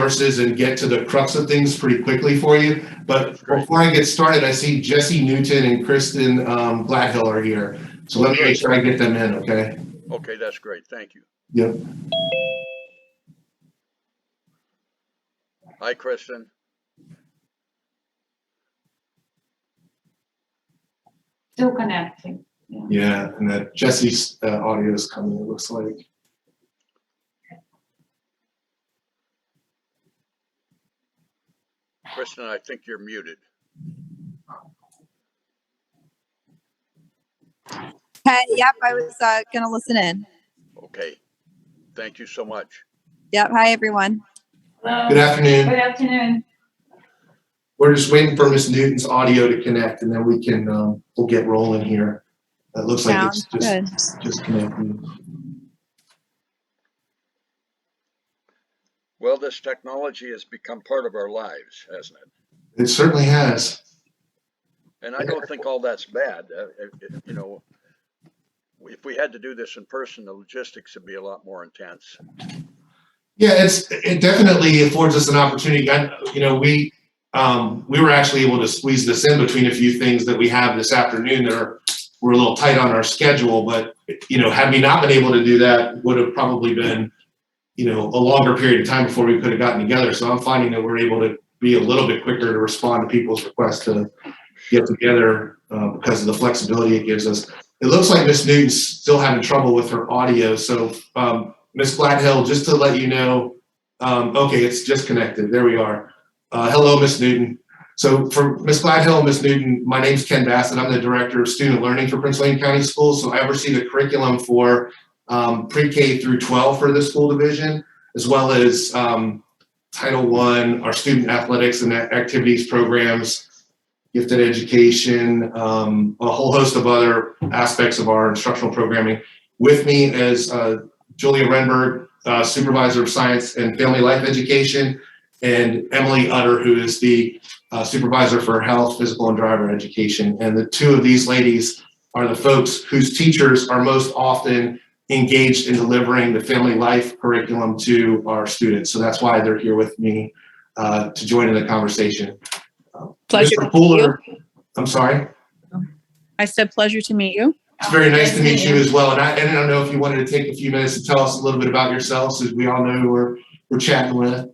resources and get to the crux of things pretty quickly for you. But before I get started, I see Jesse Newton and Kristen Gladhill are here. So let me make sure I get them in, okay? Okay, that's great. Thank you. Yep. Hi, Kristen. Still connecting. Yeah, and that Jesse's audio is coming, it looks like. Kristen, I think you're muted. Hey, yep, I was going to listen in. Okay. Thank you so much. Yep. Hi, everyone. Hello. Good afternoon. Good afternoon. We're just waiting for Miss Newton's audio to connect, and then we can we'll get rolling here. It looks like Sounds it's just connecting. Well, this technology has become part of our lives, hasn't it? It certainly has. And I don't think all that's bad. You know, if we had to do this in person, the logistics would be a lot more intense. Yeah, it definitely affords us an opportunity. You know, we were actually able to squeeze this in between a few things that we have this afternoon that we're a little tight on our schedule, but you know, had we not been able to do that, would have probably been, you know, a longer period of time before we could have gotten together. So I'm finding that we're able to be a little bit quicker to respond to people's requests to get together because of the flexibility it gives us. It looks like Miss Newton's still having trouble with her audio. So Miss Gladhill, just to let you know, okay, it's just connected. There we are. Hello, Miss Newton. So for Miss Gladhill and Miss Newton, my name's Ken Bassett. I'm the Director of Student Learning for Prince William County Schools. So I oversee the curriculum for pre-K through 12 for the school division, as well as Title I, our student athletics and activities programs, gifted education, a whole host of other aspects of our instructional programming. With me is Julia Renberg, Supervisor of Science and Family Life Education, and Emily Utter, who is the Supervisor for Health, Physical, and Driver Education. And the two of these ladies are the folks whose teachers are most often engaged in delivering the family life curriculum to our students. So that's why they're here with me to join in the conversation. Pleasure Mr. to Pooler, meet you. I'm sorry? I said pleasure to meet you. It's very nice to meet you as well. And I don't know if you wanted to take a few minutes to tell us a little bit about yourselves, as we all know who we're chatting with.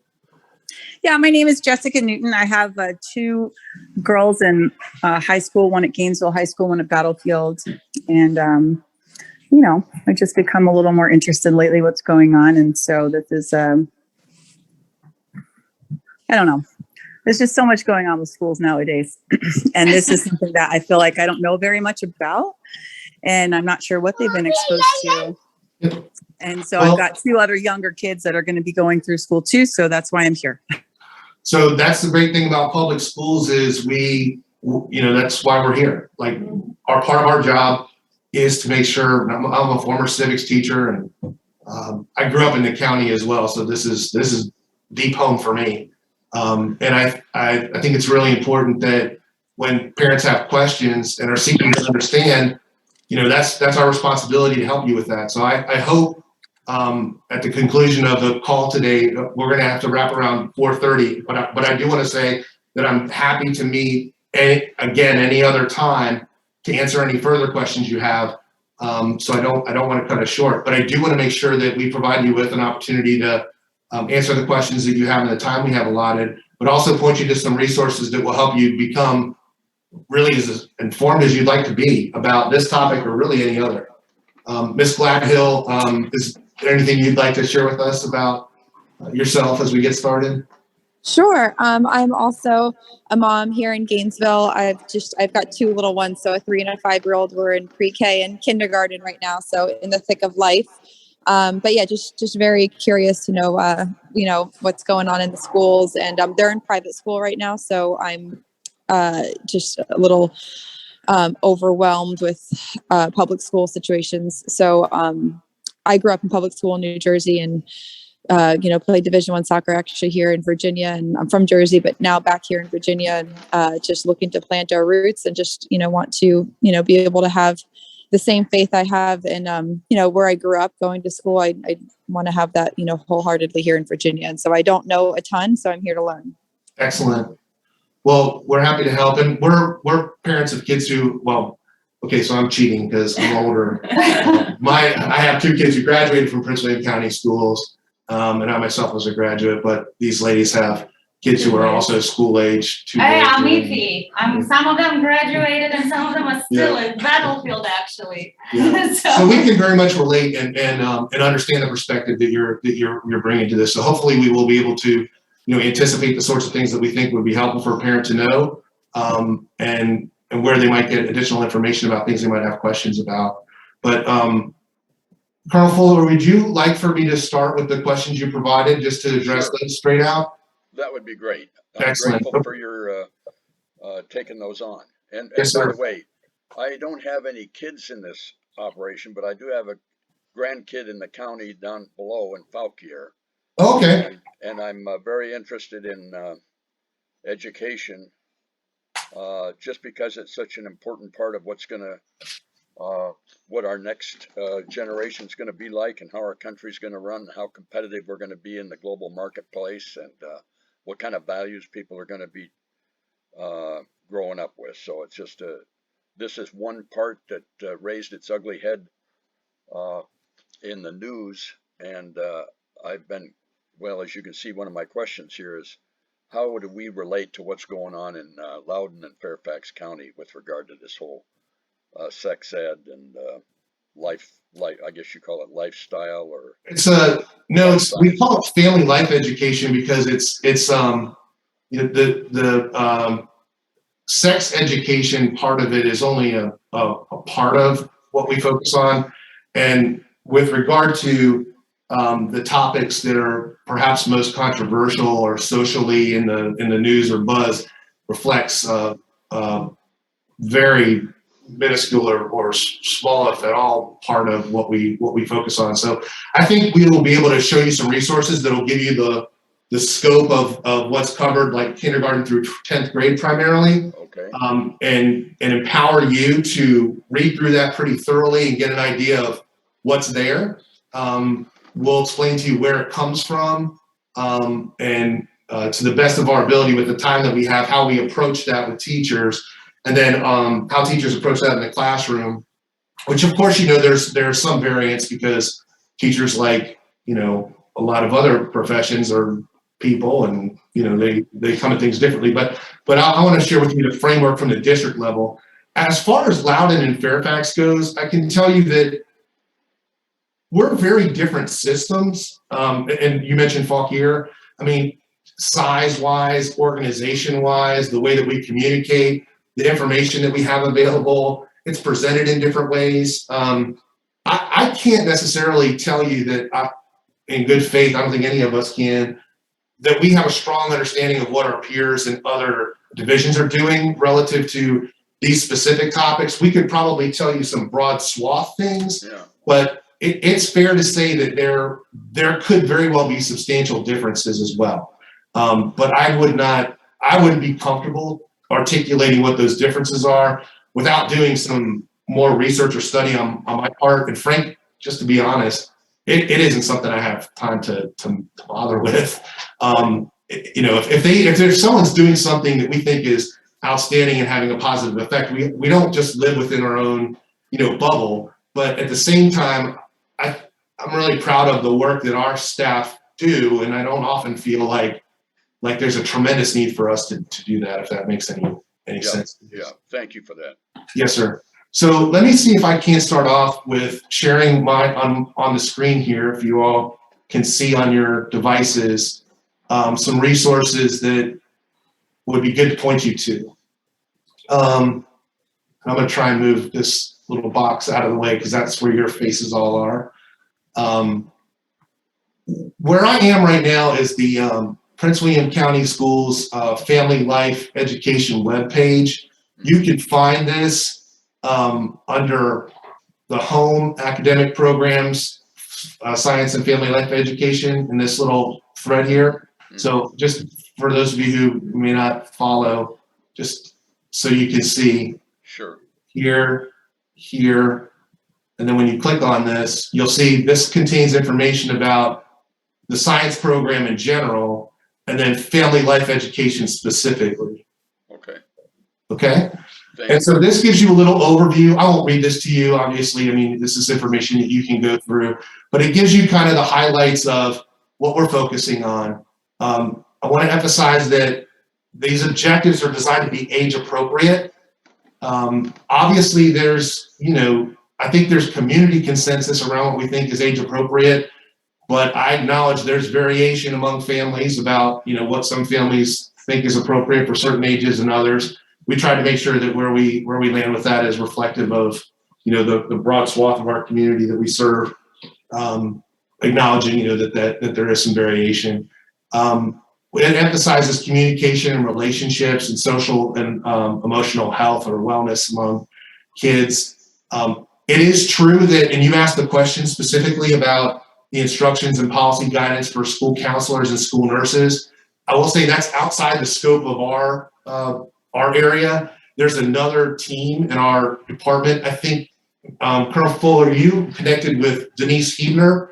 Yeah, my name is Jessica Newton. I have two girls in high school, one at Gainesville High School, one at Battlefield. And, you know, I've just become a little more interested lately what's going on. And so this is, I don't know. There's just so much going on with schools nowadays. And this is something that I feel like I don't know very much about. And I'm not sure what they've been exposed to. And so I've got two other younger kids that are going to be going through school too. So that's why I'm here. So that's the great thing about public schools is you know, that's why we're here. Like part of our job is to make sure, I'm a former civics teacher and I grew up in the county as well. So this is deep home for me. And I think it's really important that when parents have questions and are seeking to understand, you know, that's our responsibility to help you with that. So I hope at the conclusion of the call today, we're going to have to wrap around 4:30, but I do want to say that I'm happy to meet again any other time to answer any further questions you have. So I don't want to cut it short, but I do want to make sure that we provide you with an opportunity to answer the questions that you have in the time we have allotted, but also point you to some resources that will help you become really as informed as you'd like to be about this topic or really any other. Ms. Gladhill, is there anything you'd like to share with us about yourself as we get started? Sure. I'm also a mom here in Gainesville. I've got two little ones, so a 3 and a 5-year-old. We're in pre-K and kindergarten right now, so in the thick of life. But yeah, just very curious to know, you know, what's going on in the schools, and they're in private school right now, so I'm just a little overwhelmed with public school situations. So I grew up in public school in New Jersey and you know, played Division I soccer actually here in Virginia, and I'm from Jersey, but now back here in Virginia, and just looking to plant our roots and just, you know, want to, you know, be able to have the same faith I have in, where I grew up going to school. I want to have that, wholeheartedly here in Virginia. And so I don't know a ton, so I'm here to learn. Excellent. Well, we're happy to help, and we're parents of kids who, okay, so I'm cheating because I'm older. I have 2 kids who graduated from Prince William County schools, and I myself was a graduate, but these ladies have kids who are also school age. Hey, I'm iffy. Some of them graduated and some of them are still in battlefield, actually. Yeah. So we can very much relate and understand the perspective that you're bringing to this. So hopefully we will be able to, anticipate the sorts of things that we think would be helpful for a parent to know, and where they might get additional information about things they might have questions about. But Colonel Fuller, would you like for me to start with the questions you provided just to address those straight out? That would be great. I'm Excellent. grateful for your taking those on. And Yes, by sir. the way, I don't have any kids in this operation, but I do have a grandkid in the county down below in Fauquier. Okay. And I'm very interested in education, just because it's such an important part of what's going to, what our next generation is going to be like, and how our country's going to run, and how competitive we're going to be in the global marketplace, and what kind of values people are going to be growing up with. So it's just this is one part that raised its ugly head in the news, and I've been, well, as you can see, one of my questions here is, how do we relate to what's going on in Loudoun and Fairfax County with regard to this whole sex ed and life, I guess you call it lifestyle, or we call it family life education because it's the sex education part of it is only a part of what we focus on. And with regard to the topics that are perhaps most controversial or socially in the news or buzz, reflects very minuscule or small, if at all, part of what we focus on. So I think we will be able to show you some resources that will give you the scope of what's covered, like kindergarten through 10th grade primarily. okay, and empower you to read through that pretty thoroughly and get an idea of what's there. We'll explain to you where it comes from, and to the best of our ability with the time that we have, how we approach that with teachers, and then how teachers approach that in the classroom, which of course, there's some variance because teachers, like, a lot of other professions are people, and they come at things differently. But I want to share with you the framework from the district level. As far as Loudoun and Fairfax goes, I can tell you that we're very different systems. And you mentioned Fauquier. I mean, size-wise, organization-wise, the way that we communicate, the information that we have available, it's presented in different ways. I can't necessarily tell you that, in good faith, I don't think any of us can, that we have a strong understanding of what our peers and other divisions are doing relative to these specific topics. We could probably tell you some broad swath things, but it's fair to say that there could very well be substantial differences as well. But I wouldn't be comfortable articulating what those differences are without doing some more research or study on my part. And Frank, just to be honest, it isn't something I have time to bother with. If there's someone's doing something that we think is outstanding and having a positive effect, we don't just live within our own bubble. But at the same time, I'm really proud of the work that our staff do, and I don't often feel like there's a tremendous need for us to do that, if that makes any sense. Yeah, thank you for that. Yes, sir. So let me see if I can start off with sharing on the screen here, if you all can see on your devices, some resources that would be good to point you to. I'm going to try and move this little box out of the way because that's where your faces all are. Where I am right now is the Prince William County Schools Family Life Education webpage. You can find this under the home academic programs, science and family life education, in this little thread here. So just for those of you who may not follow, just so you can see. Sure. Here, And then when you click on this, you'll see this contains information about the science program in general, and then family life education specifically. Okay. Okay? Thank And so this gives you a little overview. I won't read this to you, obviously. I mean, this is information that you can go through, but it gives you kind of the highlights of what we're focusing on. I want to emphasize that these objectives are designed to be age appropriate. Obviously, there's, I think there's community consensus around what we think is age appropriate, but I acknowledge there's variation among families about, what some families think is appropriate for certain ages and others. We try to make sure that where we land with that is reflective of, the broad swath of our community that we serve, acknowledging, that there is some variation. It emphasizes communication and relationships and social and emotional health or wellness among kids. It is true that, and you asked the question specifically about the instructions and policy guidance for school counselors and school nurses. I will say that's outside the scope of our area. There's another team in our department. I think, Colonel Fuller, you connected with Denise Hebner?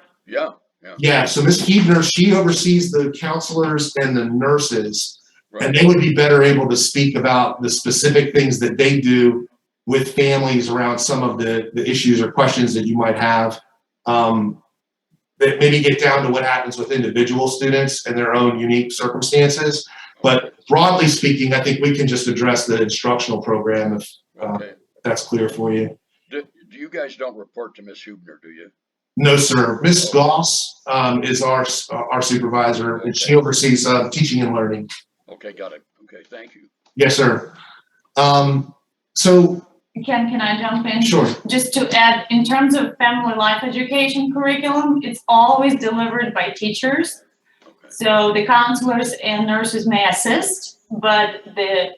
Yeah, so Ms. Hebner, she oversees the counselors and the nurses, right. And they would be better able to speak about the specific things that they do with families around some of the issues or questions that you might have, that maybe get down to what happens with individual students and their own unique circumstances. But broadly speaking, I think we can just address the instructional program if that's clear for you. Do you guys don't report to Ms. Hubner, do you? No, sir. Ms. Goss is our supervisor, and she oversees teaching and learning. Okay, got it. Okay, thank you. Yes, sir. So Can I jump in? Sure. Just to add, in terms of family life education curriculum, it's always delivered by teachers. Okay. So the counselors and nurses may assist, but the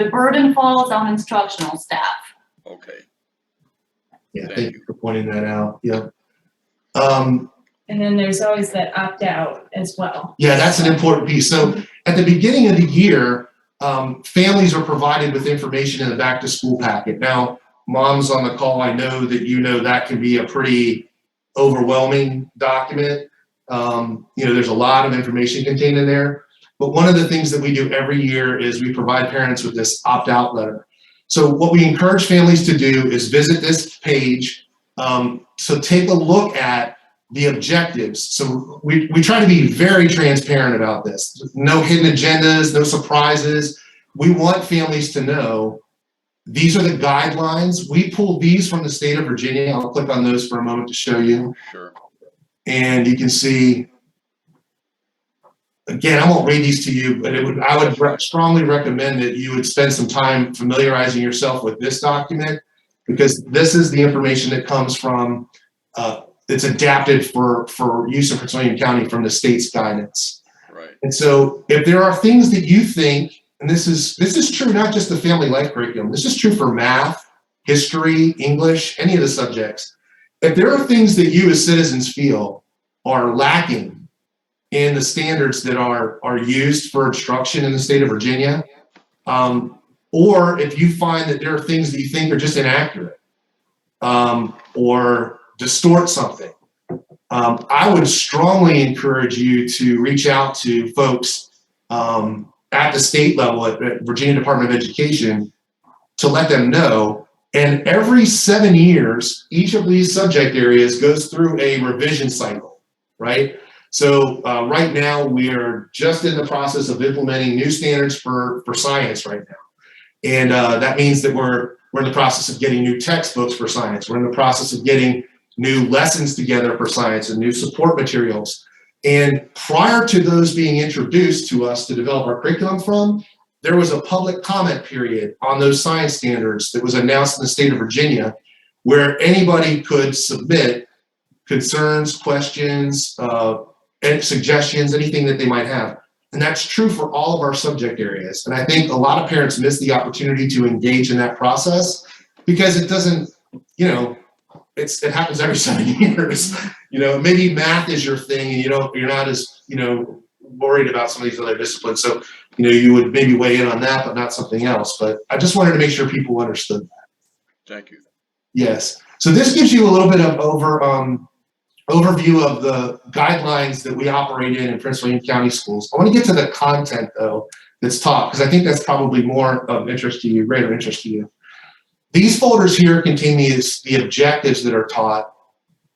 burden falls on instructional staff. Okay. Yeah, thank you for pointing that out. Yeah. And then there's always that opt-out as well. Yeah, that's an important piece. So at the beginning of the year, families are provided with information in the back to school packet. Now, moms on the call, I know that that can be a pretty overwhelming document. There's a lot of information contained in there. But one of the things that we do every year is we provide parents with this opt-out letter. So what we encourage families to do is visit this page. So take a look at the objectives. So we try to be very transparent about this. No hidden agendas, no surprises. We want families to know these are the guidelines. We pulled these from the state of Virginia. I'll click on those for a moment to show you. Sure. And you can see, again, I won't read these to you, but I would strongly recommend that you would spend some time familiarizing yourself with this document, because this is the information that comes from, it's adapted for use in Prince William County from the state's guidance. Right. And so if there are things that you think, and this is true not just the family life curriculum, this is true for math, history, English, any of the subjects. If there are things that you as citizens feel are lacking in the standards that are used for instruction in the state of Virginia, or if you find that there are things that you think are just inaccurate, or distort something, I would strongly encourage you to reach out to folks at the state level at Virginia Department of Education to let them know. And every 7 years, each of these subject areas goes through a revision cycle, right? So right now we are just in the process of implementing new standards for science right now. And that means that we're in the process of getting new textbooks for science. We're in the process of getting new lessons together for science and new support materials. And prior to those being introduced to us to develop our curriculum from, there was a public comment period on those science standards that was announced in the state of Virginia, where anybody could submit concerns, questions, and suggestions, anything that they might have. And that's true for all of our subject areas. And I think a lot of parents miss the opportunity to engage in that process because it doesn't, it happens every 7 years. Maybe math is your thing and you're not as, worried about some of these other disciplines. So, you would maybe weigh in on that, but not something else. But I just wanted to make sure people understood that. Thank you. Yes. So this gives you a little bit of overview of the guidelines that we operate in Prince William County Schools. I want to get to the content though that's taught, because I think that's probably more of interest to you, greater interest to you. These folders here contain the objectives that are taught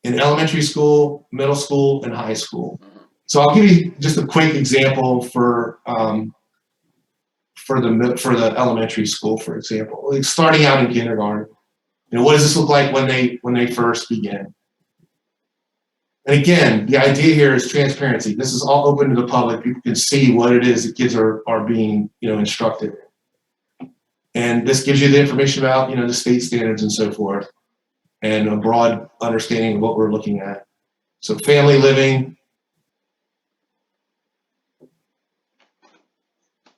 in elementary school, middle school, and high school. So I'll give you just a quick example for the elementary school, for example, like starting out in kindergarten. You know, what does this look like when they first begin? And again, the idea here is transparency. This is all open to the public. People can see what it is that kids are being, instructed. And this gives you the information about, the state standards and so forth, and a broad understanding of what we're looking at. So family living,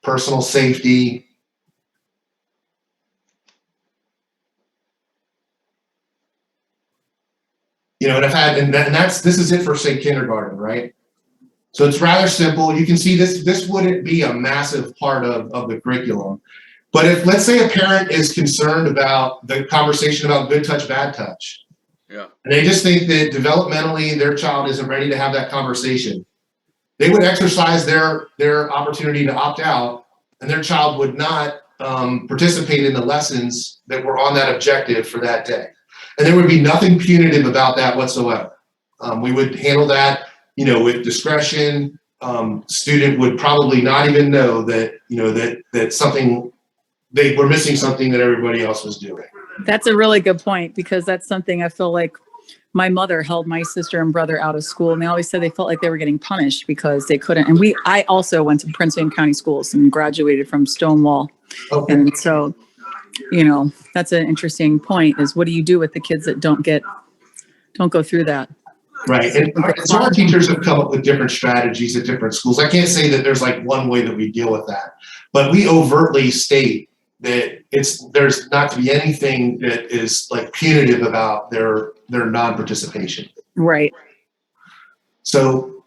personal safety, and this is it for, say, kindergarten, right? So it's rather simple. You can see this wouldn't be a massive part of the curriculum. But if, let's say, a parent is concerned about the conversation about good touch, bad touch, Yeah. and they just think that developmentally their child isn't ready to have that conversation, they would exercise their opportunity to opt out, and their child would not participate in the lessons that were on that objective for that day. And there would be nothing punitive about that whatsoever. We would handle that, with discretion. Student would probably not even know that, that something, they were missing something that everybody else was doing. That's a really good point, because that's something I feel like my mother held my sister and brother out of school, and they always said they felt like they were getting punished because they couldn't. And I also went to Prince William County schools and graduated from Stonewall. Okay. And so, that's an interesting point, is what do you do with the kids that don't go through that? Right. And so our teachers have come up with different strategies at different schools. I can't say that there's like one way that we deal with that, but we overtly state that there's not to be anything that is like punitive about their non-participation. Right. So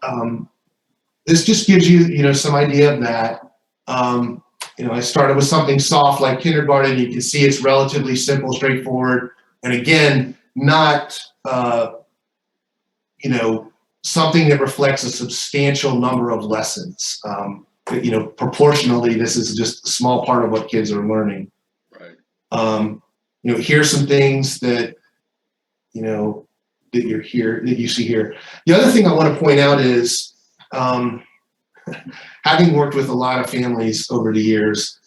this just gives you, some idea of that. I started with something soft like kindergarten. You can see it's relatively simple, straightforward. And again, not, something that reflects a substantial number of lessons. Proportionally, this is just a small part of what kids are learning. Right. Here's some things that, that you see here. The other thing I want to point out is, having worked with a lot of families over the years,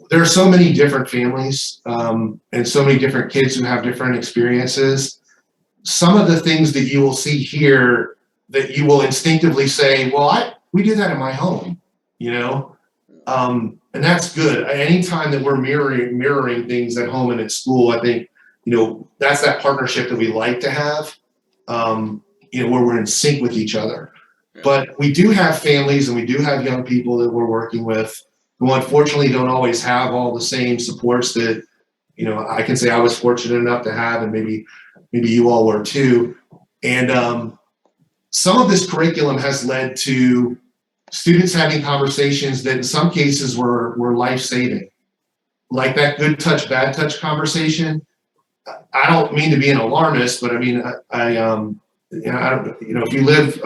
there are so many different families, and so many different kids who have different experiences. Some of the things that you will see here that you will instinctively say, well, we do that in my home, and that's good. Anytime that we're mirroring things at home and at school, I think, that's that partnership that we like to have, where we're in sync with each other. But we do have families and we do have young people that we're working with who unfortunately don't always have all the same supports that, I can say I was fortunate enough to have, and maybe you all were too. And some of this curriculum has led to students having conversations that in some cases were life-saving, like that good touch, bad touch conversation. I don't mean to be an alarmist, but I mean, if you live,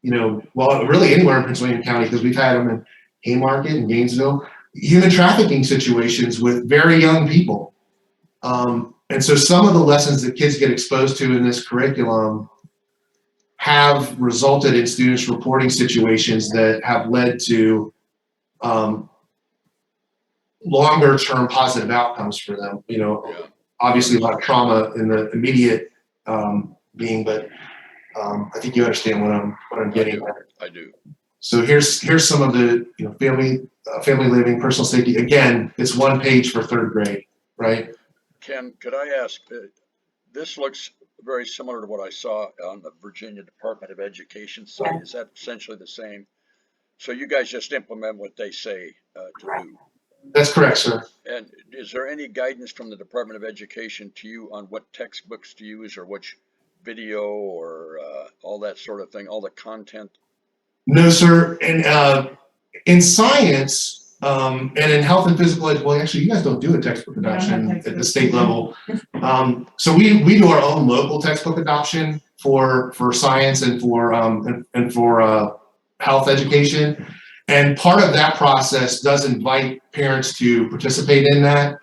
really anywhere in Prince William County, because we've had them in Haymarket and Gainesville, human trafficking situations with very young people. And so some of the lessons that kids get exposed to in this curriculum have resulted in students reporting situations that have led to longer term positive outcomes for them. Obviously a lot of trauma in the immediate being, but I think you understand what I'm getting at. I do. So here's some of the family living, personal safety. Again, it's one page for third grade, right? Ken, could I ask, this looks very similar to what I saw on the Virginia Department of Education site. Is that essentially the same? So you guys just implement what they say to do? That's correct, sir. And is there any guidance from the Department of Education to you on what textbooks to use, or which video, or all that sort of thing, all the content? No, sir. And in science, And in health and physical ed, well, actually, you guys don't do a textbook adoption at the state level. So we do our own local textbook adoption for science and for health education. And part of that process does invite parents to participate in that.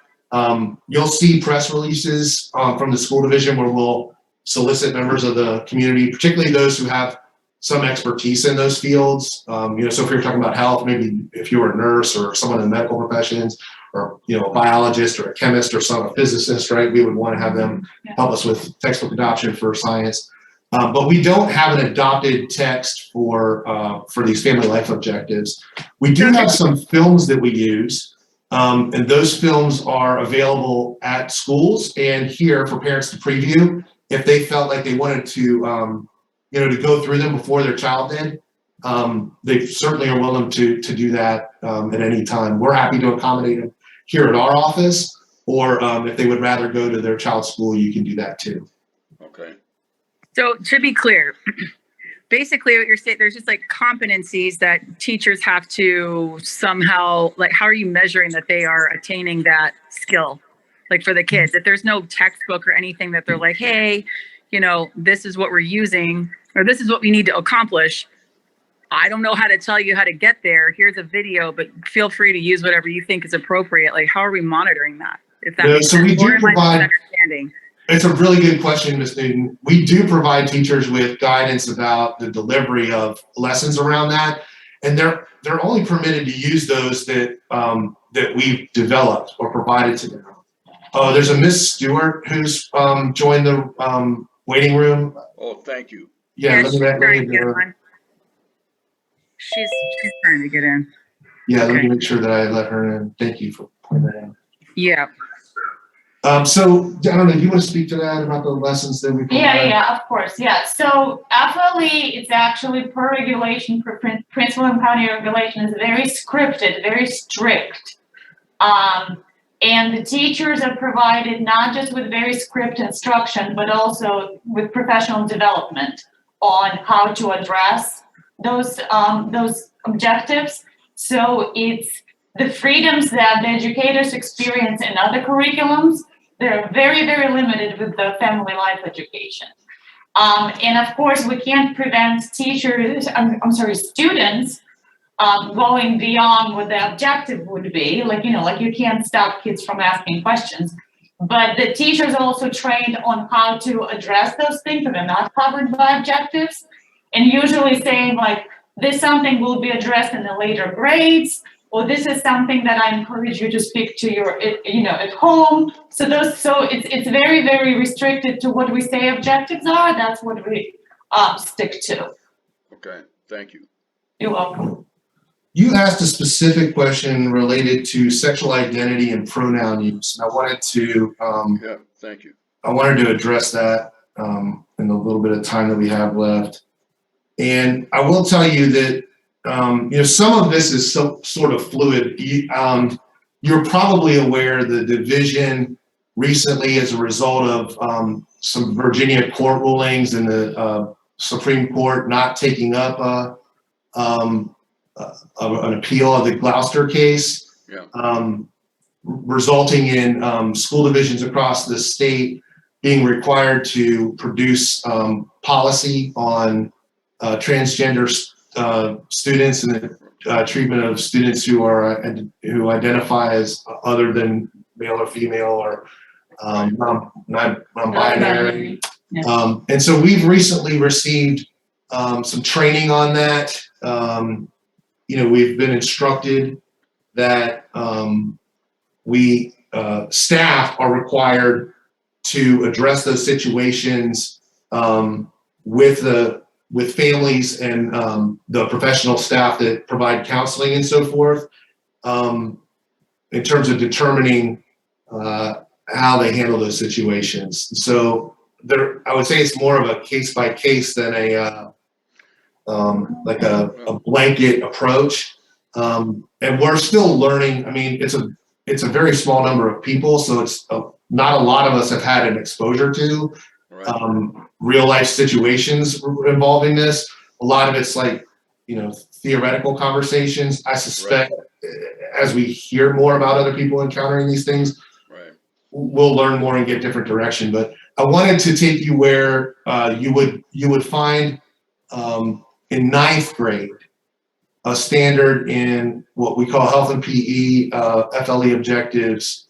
You'll see press releases from the school division where we'll solicit members of the community, particularly those who have some expertise in those fields. So if you're talking about health, maybe if you're a nurse or someone in the medical professions, or a biologist or a chemist or a physicist, right? We would want to have them help us with textbook adoption for science. But we don't have an adopted text for these family life objectives. We do have some films that we use, and those films are available at schools and here for parents to preview if they felt like they wanted to to go through them before their child did. They certainly are willing to do that at any time. We're happy to accommodate them here at our office, or if they would rather go to their child's school, you can do that too. Okay. So to be clear, basically what you're saying, there's just like competencies that teachers have to somehow, like, how are you measuring that they are attaining that skill? Like for the kids, if there's no textbook or anything that they're like, hey, this is what we're using, or this is what we need to accomplish. I don't know how to tell you how to get there. Here's a video, but feel free to use whatever you think is appropriate. Like, how are we monitoring that? If that makes so sense? we do provide. Understanding. It's a really good question, Ms. Newton. We do provide teachers with guidance about the delivery of lessons around that, and they're only permitted to use those that we've developed or provided to them. Oh, there's a Miss Stewart who's joined the waiting room. Oh, thank you. Yeah, she's trying to get on. She's trying to get in. Yeah, Okay. Let me make sure that I let her in. Thank you for pointing that out. Yeah. So I don't know, do you want to speak to that about the lessons that we provide? Yeah, of course, yeah. So FLE, it's actually per regulation, per Prince William County regulation, is very scripted, very strict. And the teachers are provided not just with very script instruction, but also with professional development on how to address those objectives. So it's the freedoms that the educators experience in other curriculums. They're very, very limited with the family life education. And of course, we can't prevent students going beyond what the objective would be. Like you can't stop kids from asking questions. But the teachers are also trained on how to address those things that are not covered by objectives. And usually saying like, this something will be addressed in the later grades, or this is something that I encourage you to speak to your, at home. So it's very, very restricted to what we say objectives are. That's what we stick to. Okay, thank you. You're welcome. You asked a specific question related to sexual identity and pronoun use. And I wanted to Thank you. I wanted to address that in the little bit of time that we have left. And I will tell you that some of this is sort of fluid. You're probably aware the division recently, as a result of some Virginia court rulings and the Supreme Court not taking up an appeal of the Gloucester case, resulting in school divisions across the state being required to produce policy on transgender students and the treatment of students who identify as other than male or female or non-binary. And so we've recently received some training on that. We've been instructed that staff are required to address those situations with families and the professional staff that provide counseling and so forth, in terms of determining how they handle those situations. So I would say it's more of a case by case than a blanket approach. And we're still learning. I mean, it's a very small number of people, so it's not a lot of us have had an exposure to real life situations involving this. A lot of it's like, theoretical conversations. I suspect as we hear more about other people encountering these things, Right. we'll learn more and get different direction. But I wanted to take you where you would find in 9th grade a standard in what we call health and PE FLE objectives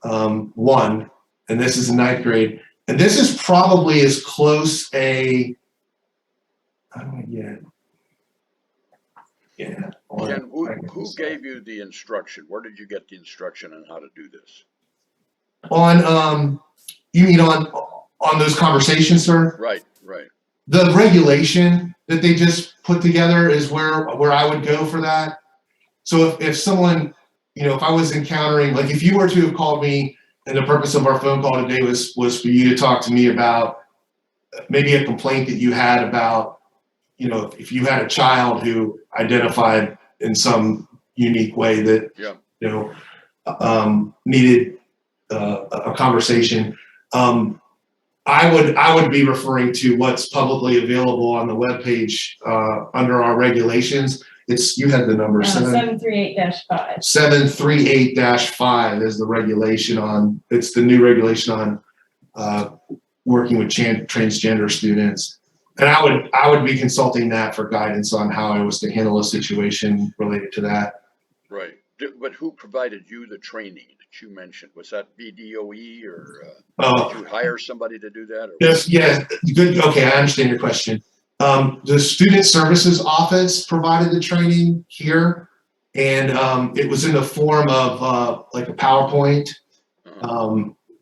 1, and this is in 9th grade. And this is probably as close a, how do I get it? Yeah. Ken, who gave you the instruction? Where did you get the instruction on how to do this? On, you mean on those conversations, sir? Right, right. The regulation that they just put together is where I would go for that. So if someone, you know, if I was encountering, like if you were to have called me and the purpose of our phone call today was for you to talk to me about maybe a complaint that you had about, you know, if you had a child who identified in some unique way that, Yeah. you know, needed a conversation, I would be referring to what's publicly available on the webpage under our regulations. It's, you had the number 738-5. 738-5 is the regulation on, it's the new regulation on working with transgender students. And I would be consulting that for guidance on how I was to handle a situation related to that. Right. But who provided you the training that you mentioned? Was that BDOE or did you hire somebody to do that? Or Yes, yeah, good. Okay, I understand your question. The Student Services Office provided the training here, and it was in the form of like a PowerPoint,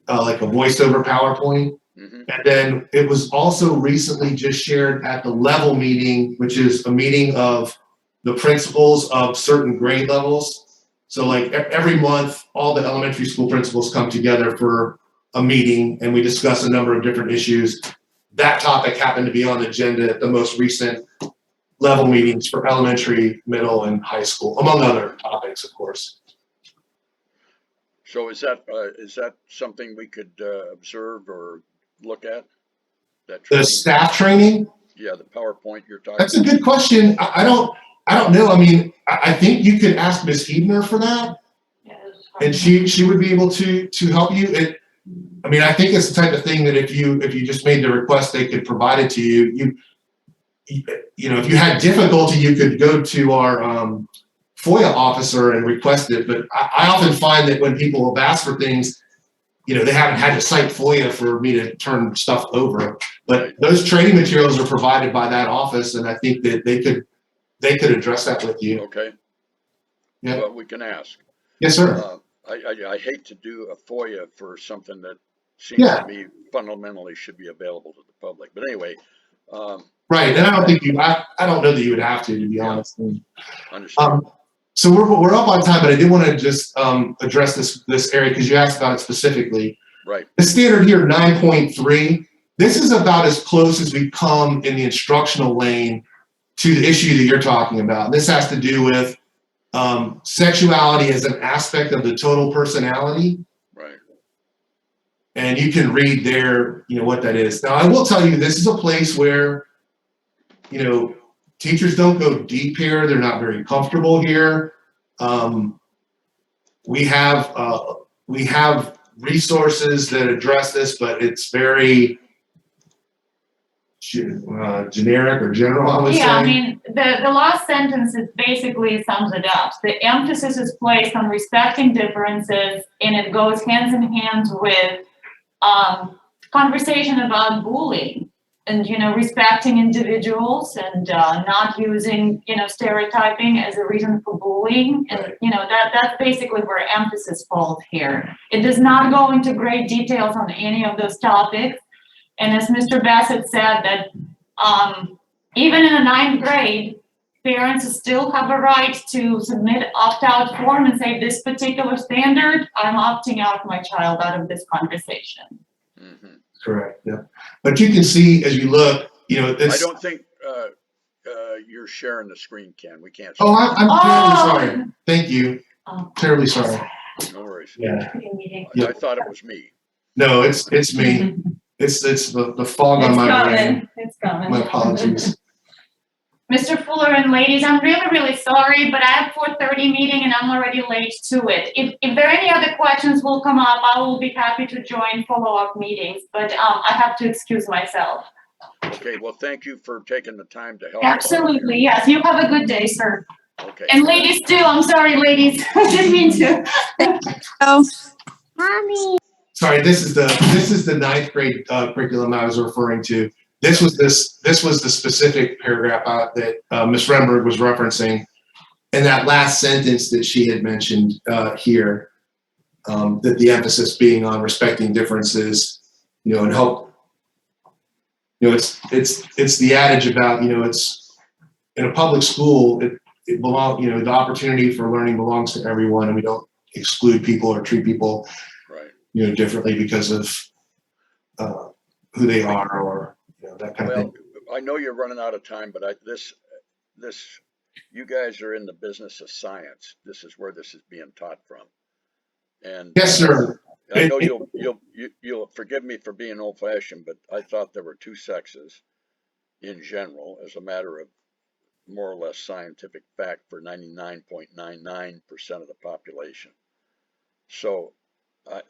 like a voice-over PowerPoint. Mm-hmm. And then it was also recently just shared at the level meeting, which is a meeting of the principals of certain grade levels. So like every month, all the elementary school principals come together for a meeting and we discuss a number of different issues. That topic happened to be on the agenda at the most recent level meetings for elementary, middle, and high school, among other topics, of course. So is that something we could observe or look at? That The training? staff training? Yeah, the PowerPoint you're talking That's a good question. I don't know. I mean, I think you could ask Ms. Hebner for that, and she would be able to help you. I mean, I think it's the type of thing that if you just made the request, they could provide it to you. You know, if you had difficulty, you could go to our FOIA officer and request it. But I often find that when people have asked for things, you know, they haven't had to cite FOIA for me to turn stuff over. But those training materials are provided by that office, and I think that they could address that with you. Okay. Yeah. Well, we can ask. Yes, sir. I hate to do a FOIA for something that seems Yeah. to me fundamentally should be available to the public. But anyway. Right, and I don't think I don't know that you would have to be honest. Understand. So we're up on time, but I did want to just address this area because you asked about it specifically. Right. The standard here, 9.3, this is about as close as we come in the instructional lane to the issue that you're talking about. This has to do with sexuality as an aspect of the total personality. Right. And you can read there, you know, what that is. Now, I will tell you, this is a place where, you know, teachers don't go deep here. They're not very comfortable here. We have resources that address this, but it's very generic or general, I would say. Yeah, I mean, the last sentence is basically sums it up. The emphasis is placed on respecting differences, and it goes hands in hand with conversation about bullying and, you know, respecting individuals and not using, you know, stereotyping as a reason for bullying. And, you know, that's basically where emphasis falls here. It does not go into great details on any of those topics. And as Mr. Bassett said, that even in the 9th grade, parents still have a right to submit opt-out form and say, this particular standard, I'm opting out my child out of this conversation. Mm-hmm. Correct, yeah. But you can see as you look, you know, this. I don't think you're sharing the screen, Ken. We can't. Oh, I'm terribly sorry. Thank you. Terribly sorry. No worries. Yeah. I thought it was me. No, it's me. It's the fog on my brain. It's coming. My apologies. Mr. Fuller and ladies, I'm really, really sorry, but I have 4:30 meeting and I'm already late to it. If there are any other questions will come up, I will be happy to join follow-up meetings, but I have to excuse myself. Okay, well, thank you for taking the time to help. us out Absolutely, here. yes. You have a good day, sir. Okay. And ladies too, I'm sorry, ladies. I didn't mean to. Oh, Sorry, this is the ninth grade curriculum I was referring to. This was the specific paragraph that Ms. Renberg was referencing, and that last sentence that she had mentioned here, that the emphasis being on respecting differences, and help. It's the adage about, it's in a public school, it belongs, the opportunity for learning belongs to everyone, and we don't exclude people or treat people, Right. differently because of who they are or that kind of Well, thing. I know you're running out of time, but this, you guys are in the business of science. This is where this is being taught from. And Yes, sir. I know you'll forgive me for being old fashioned, but I thought there were two sexes in general as a matter of more or less scientific fact for 99.99% of the population. So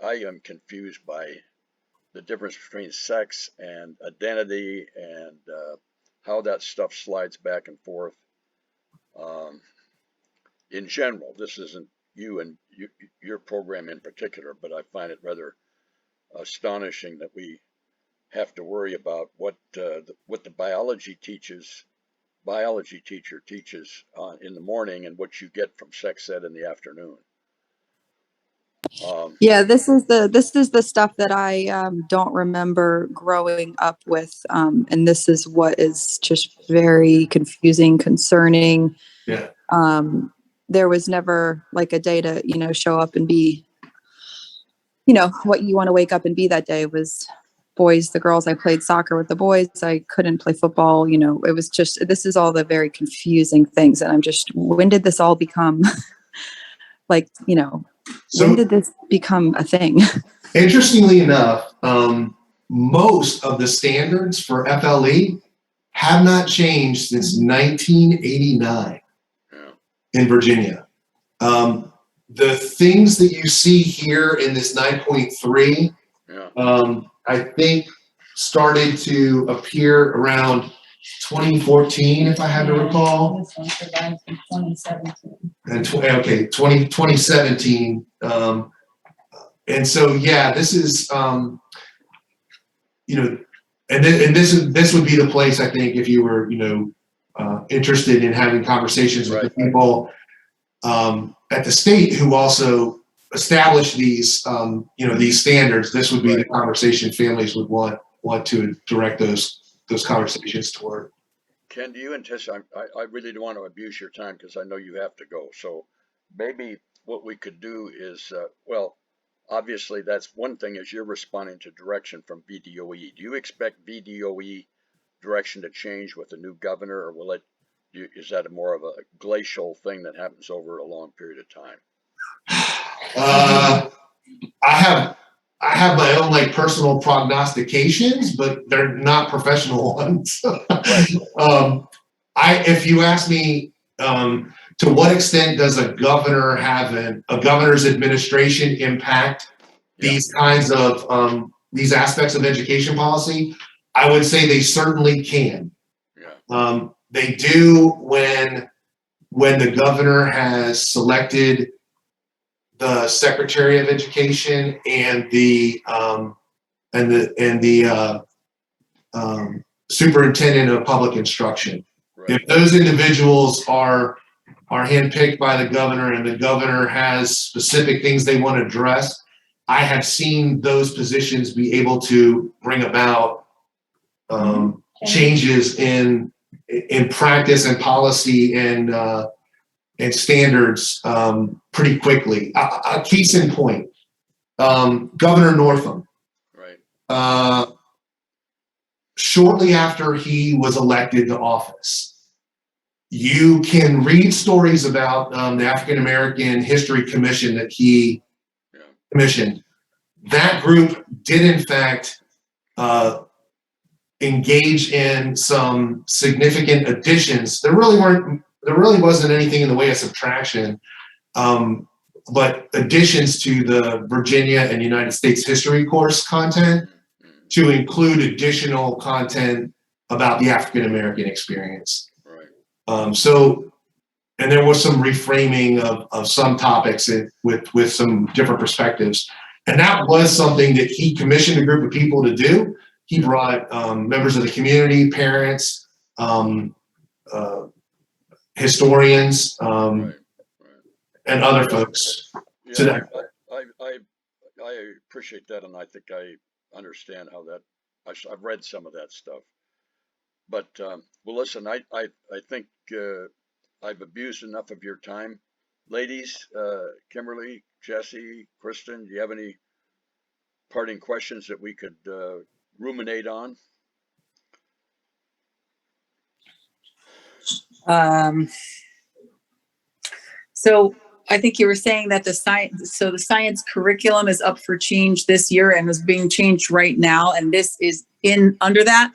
I am confused by the difference between sex and identity and how that stuff slides back and forth. In general, this isn't you and your program in particular, but I find it rather astonishing that we have to worry about what the biology teacher teaches in the morning and what you get from sex ed in the afternoon. yeah, this is the stuff that I don't remember growing up with, and this is what is just very confusing, concerning. Yeah. There was never like a day to show up and be, what you want to wake up and be that day was boys, the girls. I played soccer with the boys. I couldn't play football. It was just, this is all the very confusing things. And I'm just, when did this all become like, when did this become a thing? Interestingly enough, most of the standards for FLE have not changed since 1989 in Virginia. The things that you see here in this 9.3, I think started to appear around 2014, if I had to recall. This one survives from 2017. And 2017. And so, yeah, this is, and this would be the place, I think, if you were, interested in having conversations with the people at the state who also established these, these standards. This would be the conversation families would want to direct those conversations toward. Ken, do you anticipate? I really don't want to abuse your time because I know you have to go. So maybe what we could do is, obviously that's one thing is you're responding to direction from VDOE. Do you expect VDOE direction to change with the new governor, or is that more of a glacial thing that happens over a long period of time? I have my own personal prognostications, but they're not professional ones. If you ask me, to what extent does a governor have a governor's administration impact these kinds of these aspects of education policy? I would say they certainly can. They do when the governor has selected the Secretary of Education and the Superintendent of Public Instruction. If those individuals are handpicked by the governor and the governor has specific things they want to address, I have seen those positions be able to bring about changes in practice and policy and standards pretty quickly. A case in point, Governor Northam. Shortly after he was elected to office, you can read stories about the African American History Commission that he commissioned. That group did in fact engage in some significant additions. There really wasn't anything in the way of subtraction, but additions to the Virginia and United States history course content to include additional content about the African American experience. Right. And there was some reframing of some topics with some different perspectives. And that was something that he commissioned a group of people to do. He brought members of the community, parents, historians, Right. and other folks to Yeah, that. I appreciate that, and I think I understand how that. I've read some of that stuff, but well, listen, I think I've abused enough of your time, ladies. Kimberly, Jesse, Kristen, do you have any parting questions that we could ruminate on? So I think you were saying that the science curriculum is up for change this year and is being changed right now, and this is under that.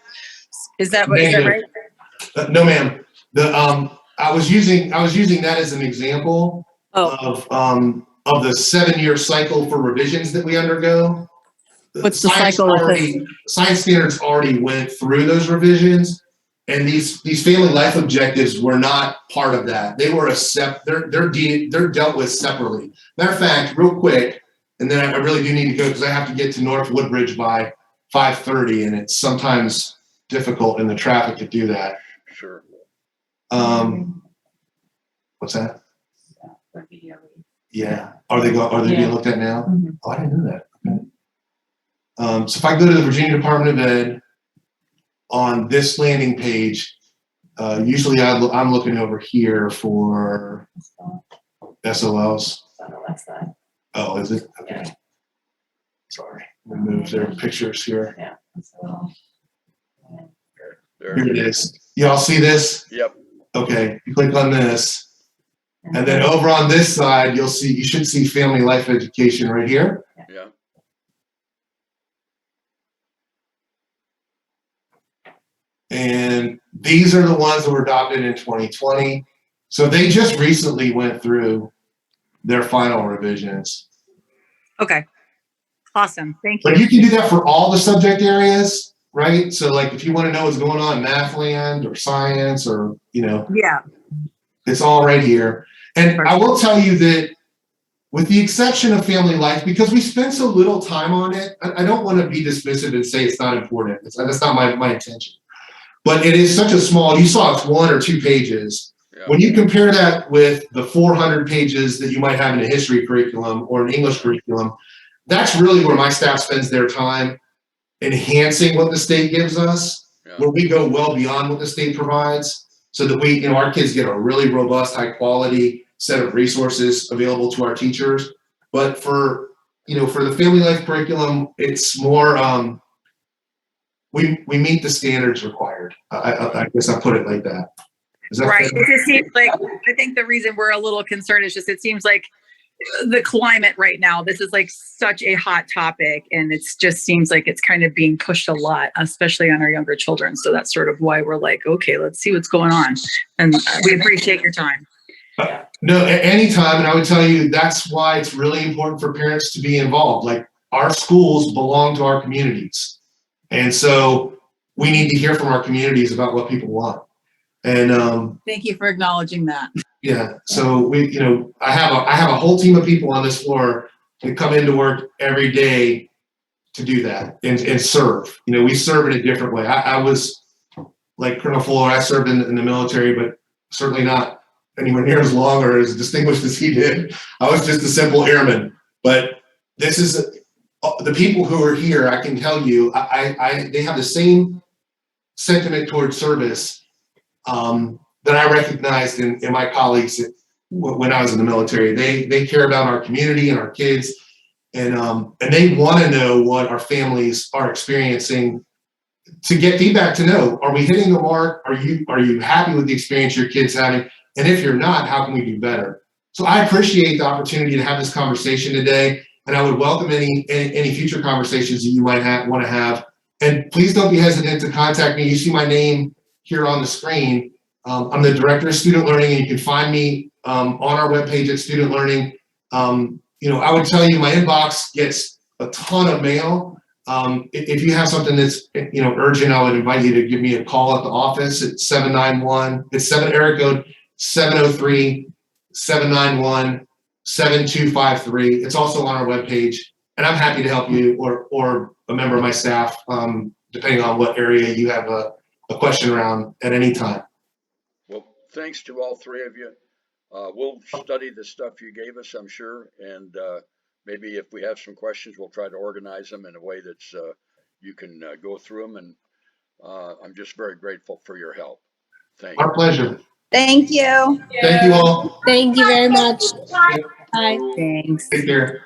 Is that right? No, ma'am. I was using that as an example of the 7-year cycle for revisions that we undergo. What's the cycle? Science standards already went through those revisions, and these family life objectives were not part of that. They were they're dealt with separately. Matter of fact, real quick, and then I really do need to go because I have to get to North Woodbridge by 5:30, and it's sometimes difficult in the traffic to do that. Sure. What's that? Yeah. Are they being looked at now? Mm-hmm. Oh, I didn't know that. Okay. So if I go to the Virginia Department of Ed on this landing page, usually I'm looking over here for SOLs. Oh, is it? Okay. Yeah. Sorry. Remove their pictures here. Yeah. There. Here it is. Y'all see this? Yep. Okay. You click on this. And then over on this side, you should see family life education right here. Yeah. And these are the ones that were adopted in 2020. So they just recently went through their final revisions. Okay. Awesome. Thank you. But you can do that for all the subject areas, right? So like if you want to know what's going on in math land or science or, Yeah. it's all right here. And I will tell you that with the exception of family life, because we spend so little time on it, I don't want to be dismissive and say it's not important. That's not my intention. But it is such a small, you saw it's 1 or 2 pages. Yeah. When you compare that with the 400 pages that you might have in a history curriculum or an English curriculum, that's really where my staff spends their time enhancing what the state gives us, where we go well beyond what the state provides so that our kids get a really robust, high quality set of resources available to our teachers. But for the family life curriculum, it's more, we meet the standards required. I guess I put it like that. Is that right. fair? It just seems like, I think the reason we're a little concerned is just, it seems like the climate right now, this is like such a hot topic, and it just seems like it's kind of being pushed a lot, especially on our younger children. So that's sort of why we're like, okay, let's see what's going on. And we appreciate your time. No, anytime. And I would tell you, that's why it's really important for parents to be involved. Like, our schools belong to our communities. And so we need to hear from our communities about what people want. And thank you for acknowledging that. yeah, so I have a whole team of people on this floor that come into work every day to do that and serve. We serve in a different way. I was like Colonel Fuller. I served in the military, but certainly not anywhere near as long or as distinguished as he did. I was just a simple airman. But this is the people who are here. I can tell you, they have the same sentiment towards service that I recognized in my colleagues when I was in the military. They care about our community and our kids, and they want to know what our families are experiencing to get feedback to know, are we hitting the mark? Are you happy with the experience your kid's having? And if you're not, how can we do better? So I appreciate the opportunity to have this conversation today, and I would welcome any future conversations that you might want to have And please don't be hesitant to contact me. You see my name here on the screen. I'm the Director of Student Learning, and you can find me on our webpage at Student Learning. You know, I would tell you my inbox gets a ton of mail. If you have something that's, you know, urgent, I would invite you to give me a call at the office at 791, it's area code 703-791-7253. It's also on our webpage, and I'm happy to help you or a member of my staff, depending on what area you have a question around at any time. Well, thanks to all three of you. We'll study the stuff you gave us, I'm sure, and maybe if we have some questions, we'll try to organize them in a way that's you can go through them. And I'm just very grateful for your help. Thank you. Our pleasure. Thank you. Thank you all. Thank you very much. Bye. Thanks. Take care.